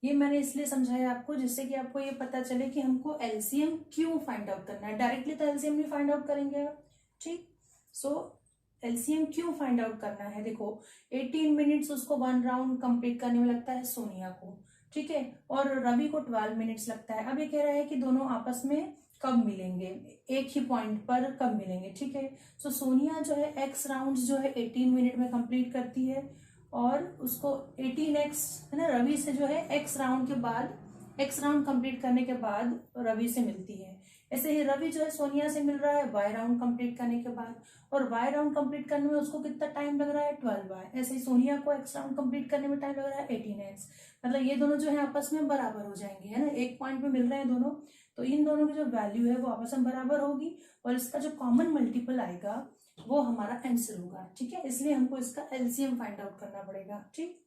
ये मैंने इसलिए समझाया आपको जिससे कि आपको ये पता चले कि हमको LCM क्यों फाइंड आउट करना है। डायरेक्टली तो LCM नहीं फाइंड आउट करेंगे आप, ठीक। सो LCM क्यों फाइंड आउट करना है, देखो 18 मिनट्स उसको 1 राउंड कंप्लीट करने में लगता है सोनिया को, ठीक है, और रवि को 12 मिनट्स लगता है। अब ये कह रहा है कि दोनों आपस में कब मिलेंगे, एक ही पॉइंट पर कब मिलेंगे, ठीक है। सो सोनिया जो है x राउंड्स जो है 18 मिनट में कंप्लीट करती है, और उसको 18x है ना, रवि से जो है x राउंड के बाद, x राउंड कंप्लीट करने के बाद रवि से मिलती है। ऐसे ही रवि जो है सोनिया से मिल रहा है y राउंड कंप्लीट करने के बाद, और y राउंड कंप्लीट करने में उसको कितना टाइम लग रहा है 12y। ऐसे ही सोनिया को x राउंड कंप्लीट करने में टाइम लग रहा है 18x। मतलब ये दोनों जो है आपस में बराबर हो जाएंगे, है ना, एक पॉइंट पे मिल रहे हैं दोनों, तो इन दोनों की जो वैल्यू है वो आपस में बराबर होगी, और इसका जो कॉमन मल्टीपल आएगा, वो हमारा आंसर होगा। ठीक है, इसलिए हमको इसका एलसीएम फाइंड आउट करना पड़ेगा। ठीक,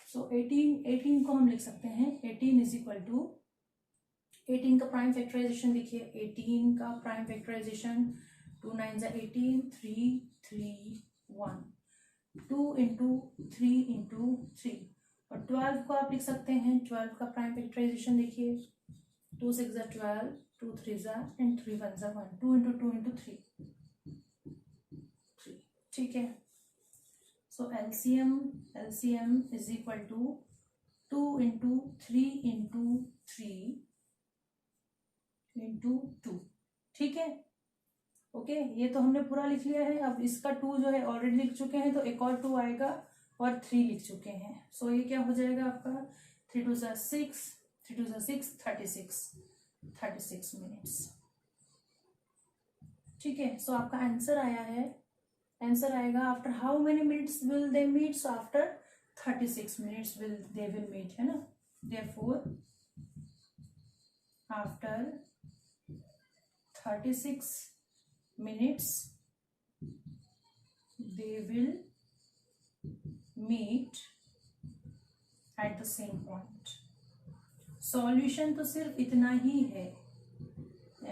सो 18 को हम लिख सकते हैं 18 इज इक्वल टू 18 का प्राइम फैक्टराइजेशन देखिए, 18 का प्राइम फैक्टराइजेशन 2 9 जा 18 3 3 1 2 इंटू 3 इंटू 3 और 12 को आप लिख सकते हैं 12 का प्राइम फैक्टराइजेशन देखिए 2 6 जा 12 2 3 जा एंड 3 1 जा 1 2 इंटू 3 3। ठीक है, so LCM is equal to 2 into 3 into 3 into 2। ठीक है, ओके, ये तो हमने पूरा लिख लिया है। अब इसका 2 जो है ऑलरेडी लिख चुके हैं, तो एक और 2 आएगा और 3 लिख चुके हैं। सो ये क्या हो जाएगा आपका 3 2 जा 6 3 2 जा 6 36 मिनट्स। ठीक है, सो आपका आंसर आया है, आंसर आएगा after how many minutes will they meet, so after 36 minutes they will meet, है ना। Therefore after 36 minutes they will meet at the same point। Solution तो सिर्फ इतना ही है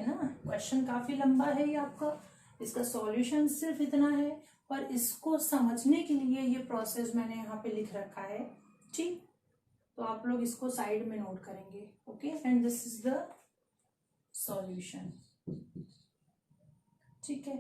ना, क्वेश्चन काफी लंबा है ये आपका, इसका सॉल्यूशन सिर्फ इतना है, पर इसको समझने के लिए ये प्रोसेस मैंने यहाँ पे लिख रखा है। ठीक, तो आप लोग इसको साइड में नोट करेंगे। Okay, and this is the solution. ठीक है।